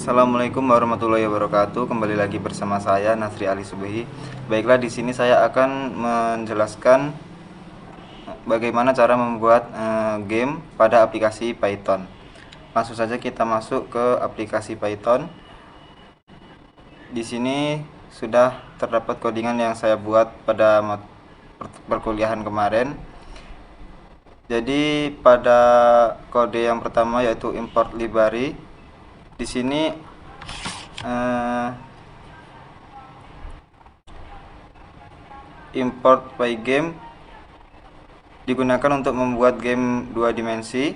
Assalamualaikum warahmatullahi wabarakatuh. Kembali lagi bersama saya Nasri Ali Subehi. Baiklah, di sini saya akan menjelaskan bagaimana cara membuat game pada aplikasi Python. Langsung saja kita masuk ke aplikasi Python. Di sini sudah terdapat codingan yang saya buat pada perkuliahan kemarin. Jadi pada kode yang pertama yaitu import library. Di sini import pygame digunakan untuk membuat game 2 dimensi.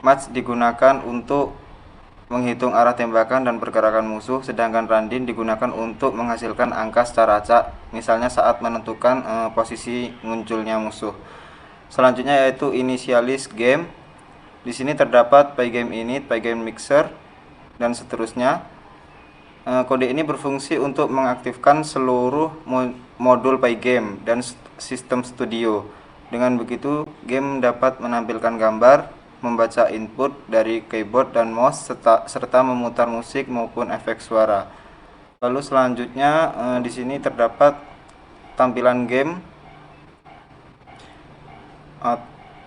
Match digunakan untuk menghitung arah tembakan dan pergerakan musuh, sedangkan random digunakan untuk menghasilkan angka secara acak, misalnya saat menentukan posisi munculnya musuh. Selanjutnya yaitu initialize game. Di sini terdapat pygame init, pygame mixer, dan seterusnya. Kode ini berfungsi untuk mengaktifkan seluruh modul pygame dan sistem studio. Dengan begitu, game dapat menampilkan gambar, membaca input dari keyboard dan mouse, serta memutar musik maupun efek suara. Lalu selanjutnya di sini terdapat tampilan game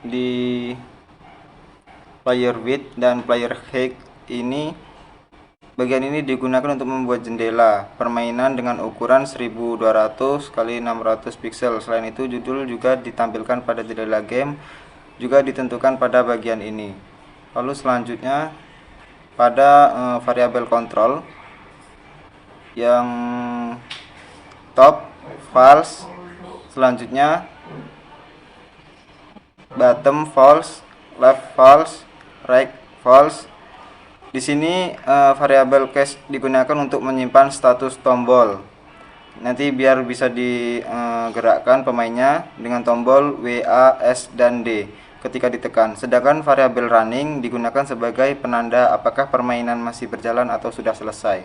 di player width dan player height ini. Bagian ini digunakan untuk membuat jendela permainan dengan ukuran 1200 x 600 pixel. Selain itu, judul juga ditampilkan pada jendela game, juga ditentukan pada bagian ini. Lalu selanjutnya pada variabel kontrol yang top false, selanjutnya bottom false, left false, right false. Di sini variabel cache digunakan untuk menyimpan status tombol. Nanti biar bisa digerakkan pemainnya dengan tombol W, A, S, dan D ketika ditekan. Sedangkan variabel running digunakan sebagai penanda apakah permainan masih berjalan atau sudah selesai.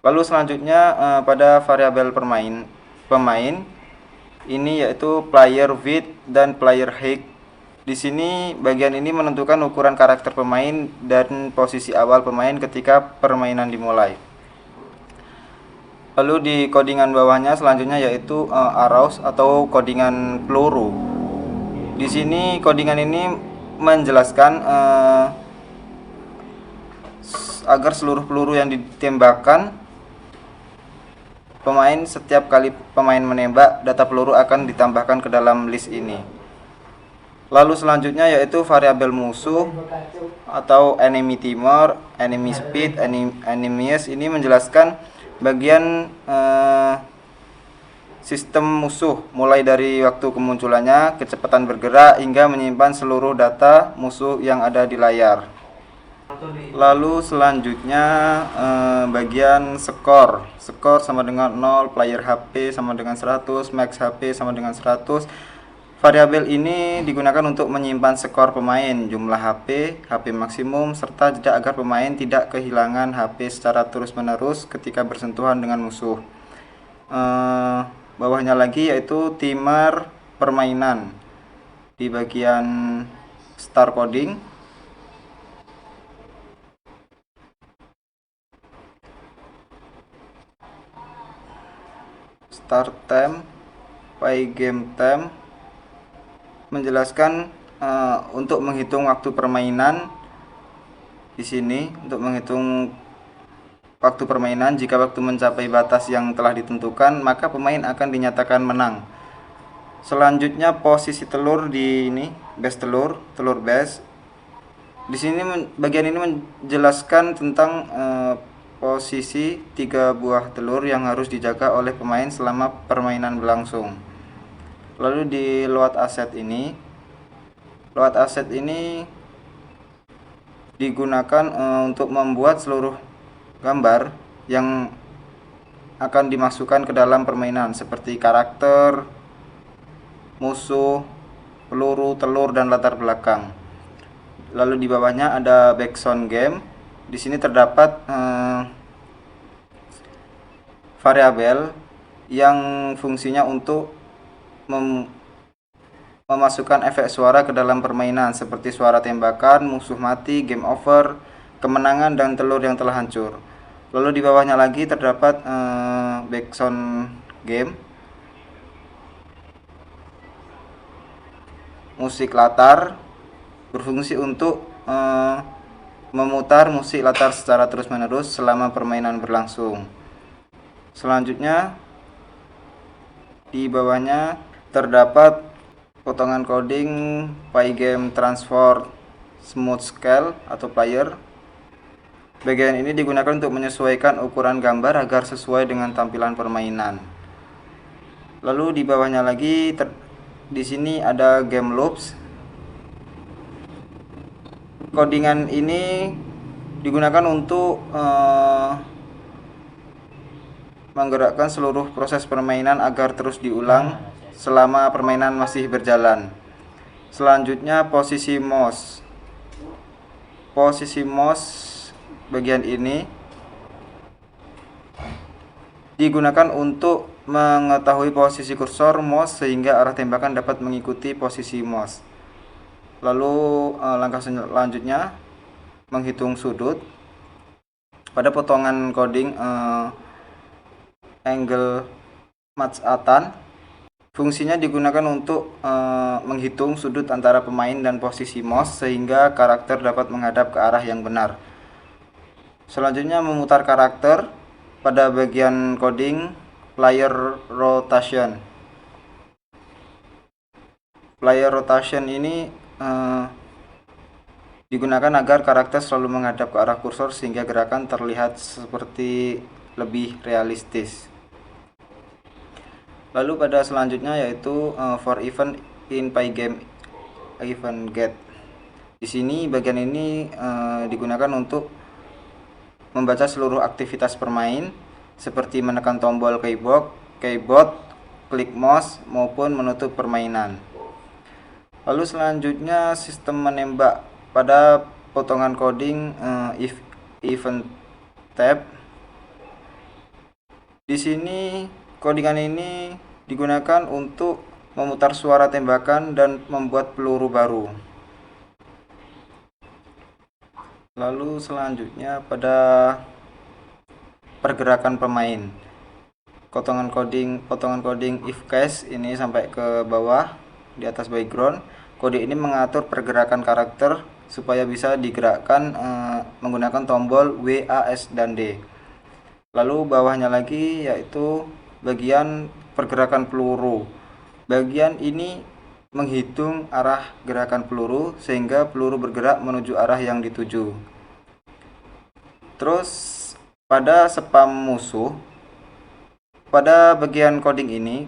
Lalu selanjutnya pada variabel pemain ini yaitu player width dan player height. Di sini bagian ini menentukan ukuran karakter pemain dan posisi awal pemain ketika permainan dimulai. Lalu di codingan bawahnya selanjutnya yaitu arrows atau codingan peluru. Di sini codingan ini menjelaskan agar seluruh peluru yang ditembakkan pemain, setiap kali pemain menembak, data peluru akan ditambahkan ke dalam list ini. Lalu selanjutnya yaitu variabel musuh atau enemy timer, enemy speed, enemies. Ini menjelaskan bagian sistem musuh mulai dari waktu kemunculannya, kecepatan bergerak, hingga menyimpan seluruh data musuh yang ada di layar. Lalu selanjutnya bagian skor sama dengan 0, player HP sama dengan 100, max HP sama dengan 100. Variabel ini digunakan untuk menyimpan skor pemain, jumlah HP, HP maksimum, serta jeda agar pemain tidak kehilangan HP secara terus-menerus ketika bersentuhan dengan musuh. Bawahnya lagi yaitu timer permainan. Di bagian start coding, start time, pygame time, menjelaskan untuk menghitung waktu permainan. Di sini untuk menghitung waktu permainan, jika waktu mencapai batas yang telah ditentukan, maka pemain akan dinyatakan menang. Selanjutnya posisi telur di ini, base telur base. Di sini bagian ini menjelaskan tentang posisi 3 buah telur yang harus dijaga oleh pemain selama permainan berlangsung. Lalu di load asset ini digunakan untuk membuat seluruh gambar yang akan dimasukkan ke dalam permainan seperti karakter, musuh, peluru, telur, dan latar belakang. Lalu di bawahnya ada background game. Di sini terdapat variabel yang fungsinya untuk memasukkan efek suara ke dalam permainan seperti suara tembakan, musuh mati, game over, kemenangan dan telur yang telah hancur. Lalu di bawahnya lagi terdapat background game, musik latar, berfungsi untuk memutar musik latar secara terus-menerus selama permainan berlangsung. Selanjutnya di bawahnya terdapat potongan coding Pygame Transform Smooth Scale atau player. Bagian ini digunakan untuk menyesuaikan ukuran gambar agar sesuai dengan tampilan permainan. Lalu di bawahnya lagi di sini ada game loops. Codingan ini digunakan untuk menggerakkan seluruh proses permainan agar terus diulang selama permainan masih berjalan. Selanjutnya posisi mouse. Posisi mouse bagian ini digunakan untuk mengetahui posisi kursor mouse sehingga arah tembakan dapat mengikuti posisi mouse. Lalu langkah selanjutnya menghitung sudut. Pada potongan coding angle match atan, fungsinya digunakan untuk menghitung sudut antara pemain dan posisi mouse sehingga karakter dapat menghadap ke arah yang benar. Selanjutnya memutar karakter. Pada bagian coding player rotation. Player rotation ini digunakan agar karakter selalu menghadap ke arah kursor sehingga gerakan terlihat seperti lebih realistis. Lalu pada selanjutnya yaitu for event in Pygame event get. Di sini bagian ini digunakan untuk membaca seluruh aktivitas permain seperti menekan tombol keyboard, klik mouse maupun menutup permainan. Lalu selanjutnya sistem menembak. Pada potongan coding if event tab. Di sini codingan ini digunakan untuk memutar suara tembakan dan membuat peluru baru. Lalu selanjutnya pada pergerakan pemain. Potongan coding if case ini sampai ke bawah di atas background. Kode ini mengatur pergerakan karakter supaya bisa digerakkan menggunakan tombol W, A, S, dan D. Lalu bawahnya lagi yaitu bagian pergerakan peluru. Bagian ini menghitung arah gerakan peluru sehingga peluru bergerak menuju arah yang dituju. Terus pada spam musuh, pada bagian coding ini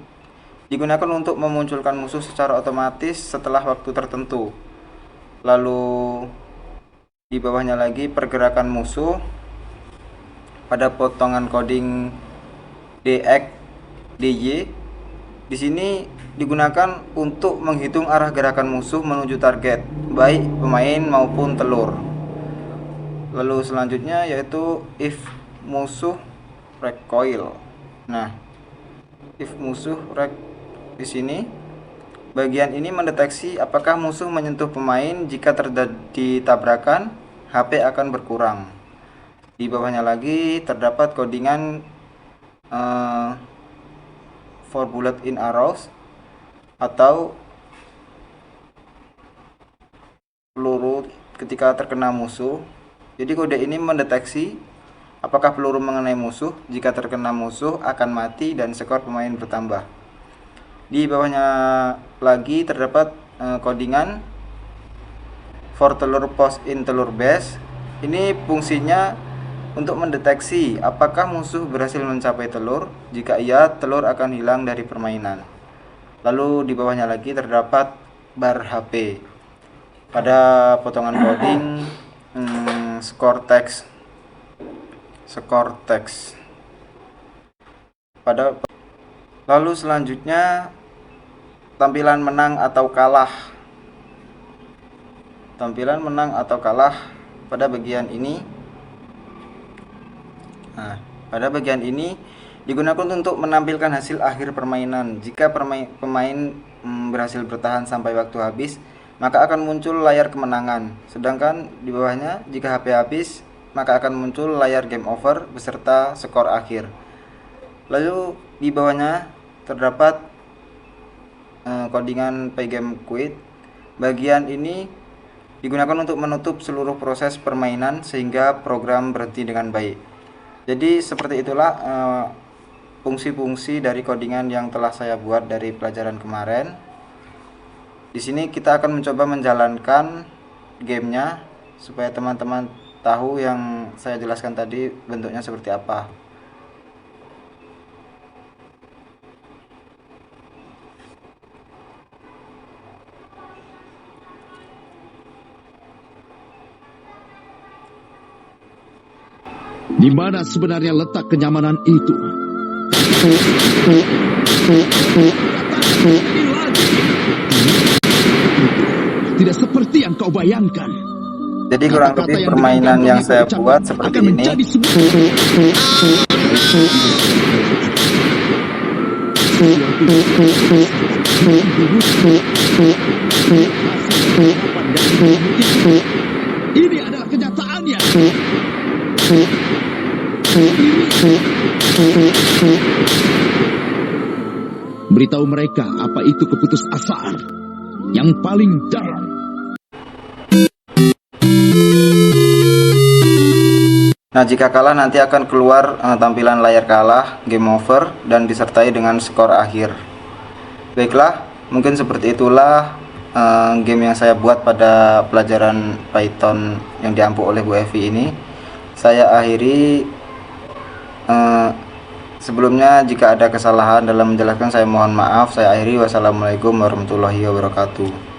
digunakan untuk memunculkan musuh secara otomatis setelah waktu tertentu. Lalu di bawahnya lagi pergerakan musuh. Pada potongan coding DX, DY, di sini digunakan untuk menghitung arah gerakan musuh menuju target, baik pemain maupun telur. Lalu selanjutnya yaitu if musuh recoil. Nah, if musuh di sini bagian ini mendeteksi apakah musuh menyentuh pemain. Jika terjadi tabrakan, HP akan berkurang. Di bawahnya lagi terdapat codingan for bullet in arrows atau peluru ketika terkena musuh. Jadi kode ini mendeteksi apakah peluru mengenai musuh. Jika terkena musuh akan mati dan skor pemain bertambah. Di bawahnya lagi terdapat codingan for telur post in telur base. Ini fungsinya untuk mendeteksi apakah musuh berhasil mencapai telur. Jika iya, telur akan hilang dari permainan. Lalu di bawahnya lagi terdapat bar HP. Pada potongan coding score text. Lalu selanjutnya tampilan menang atau kalah. Tampilan menang atau kalah pada bagian ini. Nah, pada bagian ini digunakan untuk menampilkan hasil akhir permainan. Jika pemain berhasil bertahan sampai waktu habis, maka akan muncul layar kemenangan. Sedangkan di bawahnya, jika HP habis, maka akan muncul layar game over beserta skor akhir. Lalu di bawahnya terdapat codingan Pygame Quit. Bagian ini digunakan untuk menutup seluruh proses permainan sehingga program berhenti dengan baik. Jadi seperti itulah fungsi-fungsi dari codingan yang telah saya buat dari pelajaran kemarin. Di sini kita akan mencoba menjalankan gamenya supaya teman-teman tahu yang saya jelaskan tadi bentuknya seperti apa. Di mana sebenarnya letak kenyamanan itu? Tidak seperti yang kau bayangkan. Jadi kurang lebih permainan yang saya buat seperti ini. Ini adalah kenyataannya. Beritahu mereka apa itu keputusasaan yang paling dalam. Nah, jika kalah nanti akan keluar tampilan layar kalah, game over, dan disertai dengan skor akhir. Baiklah, mungkin seperti itulah game yang saya buat pada pelajaran Python yang diampu oleh Bu Evi ini. Saya akhiri. Sebelumnya jika ada kesalahan dalam menjelaskan saya mohon maaf. Saya akhiri. Wassalamualaikum warahmatullahi wabarakatuh.